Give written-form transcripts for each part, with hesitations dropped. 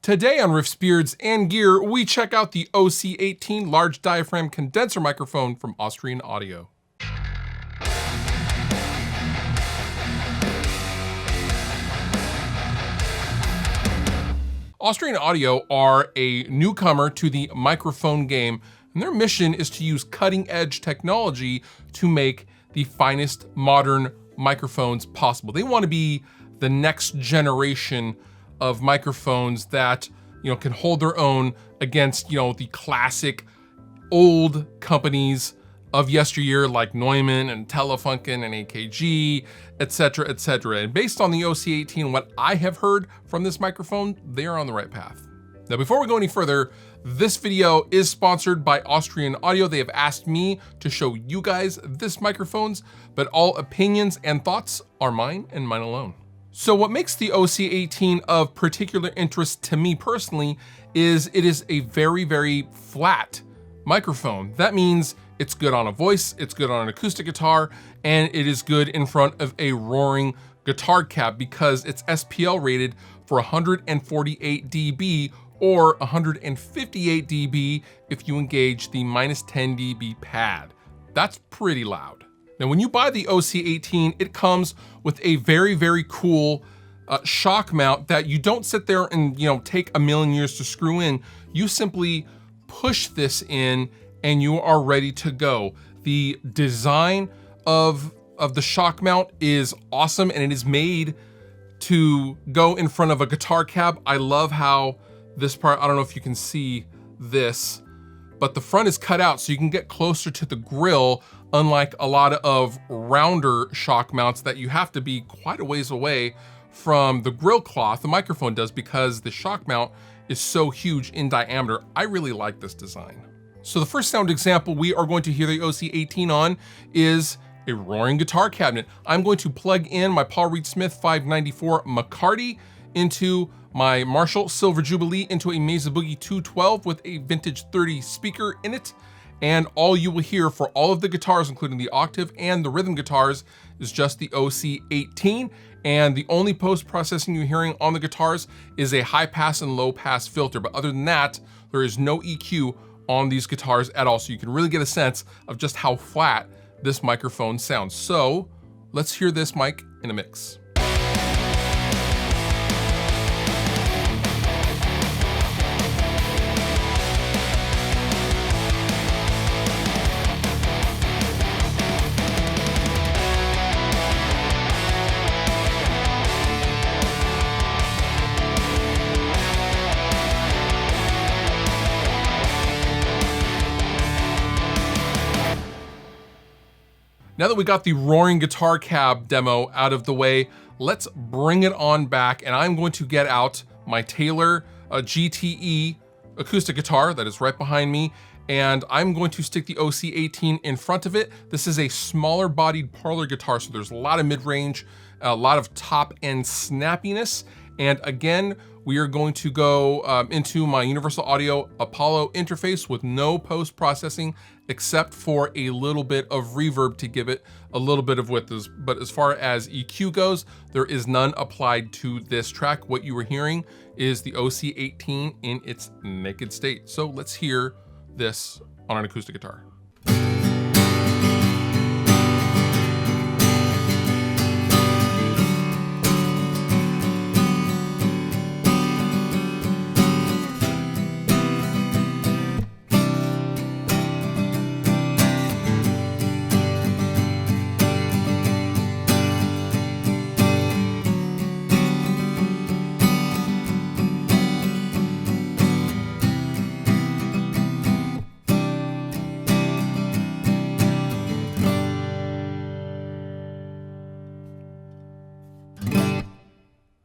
Today on Riffs, Beards, and Gear, we check out the OC18 large diaphragm condenser microphone from Austrian Audio. Austrian Audio are a newcomer to the microphone game, and their mission is to use cutting-edge technology to make the finest modern microphones possible. They want to be the next generation of microphones that, can hold their own against, the classic old companies of yesteryear like Neumann and Telefunken and AKG, etc., etc. And based on the OC18, what I have heard from this microphone, they are on the right path. Now, before we go any further, this video is sponsored by Austrian Audio. They have asked me to show you guys this microphones, but all opinions and thoughts are mine and mine alone. So what makes the OC18 of particular interest to me personally is it is a very, very flat microphone. That means it's good on a voice, it's good on an acoustic guitar, and it is good in front of a roaring guitar cab because it's SPL rated for 148 dB or 158 dB if you engage the -10 dB pad. That's pretty loud. Now, when you buy the OC18, it comes with a very, very cool shock mount that you don't sit there and, take a million years to screw in. You simply push this in and you are ready to go. The design of the shock mount is awesome, and it is made to go in front of a guitar cab. I love how this part, I don't know if you can see this, but the front is cut out so you can get closer to the grill, unlike a lot of rounder shock mounts that you have to be quite a ways away from the grill cloth. The microphone does, because the shock mount is so huge in diameter. I really like this design. So the first sound example we are going to hear the OC18 on is a roaring guitar cabinet. I'm going to plug in my Paul Reed Smith 594 McCarty into my Marshall Silver Jubilee into a Mesa Boogie 212 with a vintage 30 speaker in it. And all you will hear for all of the guitars, including the octave and the rhythm guitars, is just the OC18. And the only post-processing you're hearing on the guitars is a high pass and low pass filter. But other than that, there is no EQ on these guitars at all. So you can really get a sense of just how flat this microphone sounds. So let's hear this mic in a mix. Now that we got the roaring guitar cab demo out of the way, let's bring it on back, and I'm going to get out my Taylor GTE acoustic guitar that is right behind me, and I'm going to stick the OC18 in front of it. This is a smaller bodied parlor guitar, so there's a lot of mid-range, a lot of top end snappiness, and again, we are going to go into my Universal Audio Apollo interface with no post-processing except for a little bit of reverb to give it a little bit of width. But as far as EQ goes, there is none applied to this track. What you were hearing is the OC18 in its naked state. So let's hear this on an acoustic guitar.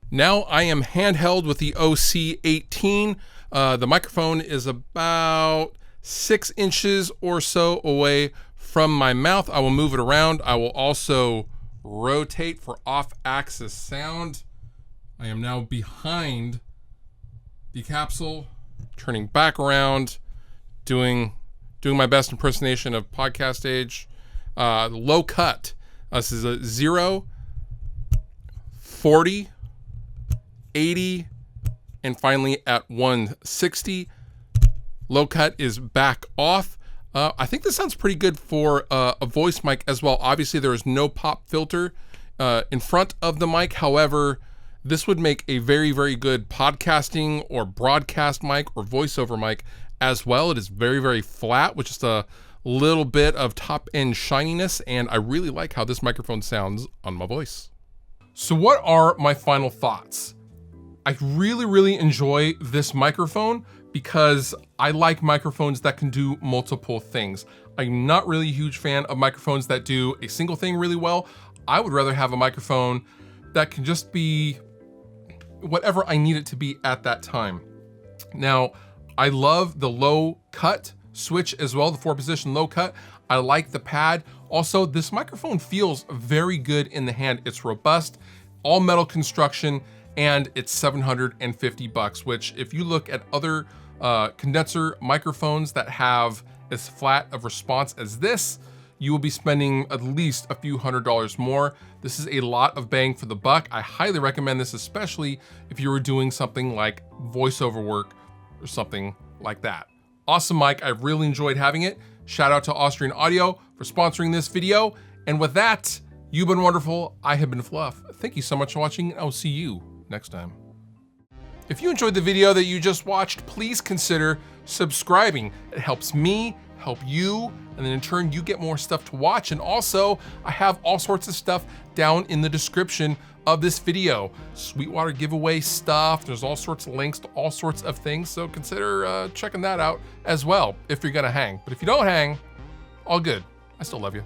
Now I am handheld with the OC18. The microphone is about 6 inches or so away from my mouth. I will move it around. I will also rotate for off-axis sound. I am now behind the capsule, turning back around, doing my best impersonation of podcast age. Low cut. This is a 0, 40, 80, and finally at 160. Low cut is back off. I think this sounds pretty good for a voice mic as well. Obviously, there is no pop filter in front of the mic. However, this would make a very, very good podcasting or broadcast mic or voiceover mic as well. It is very, very flat with just a little bit of top end shininess, and I really like how this microphone sounds on my voice. So what are my final thoughts? I really, really enjoy this microphone because I like microphones that can do multiple things. I'm not really a huge fan of microphones that do a single thing really well. I would rather have a microphone that can just be whatever I need it to be at that time. Now, I love the low cut switch as well, the 4-position low cut. I like the pad. Also, this microphone feels very good in the hand. It's robust, all metal construction, and it's $750, which if you look at other condenser microphones that have as flat of response as this, you will be spending at least a few $100s more. This is a lot of bang for the buck. I highly recommend this, especially if you were doing something like voiceover work or something like that. Awesome mic, I really enjoyed having it. Shout out to Austrian Audio for sponsoring this video. And with that, you've been wonderful. I have been Fluff. Thank you so much for watching, and I'll see you next time. If you enjoyed the video that you just watched, please consider subscribing. It helps me, help you, and then in turn you get more stuff to watch. And also, I have all sorts of stuff down in the description of this video. Sweetwater giveaway stuff, there's all sorts of links to all sorts of things, so consider checking that out as well if you're gonna hang. But if you don't hang, all good. I still love you.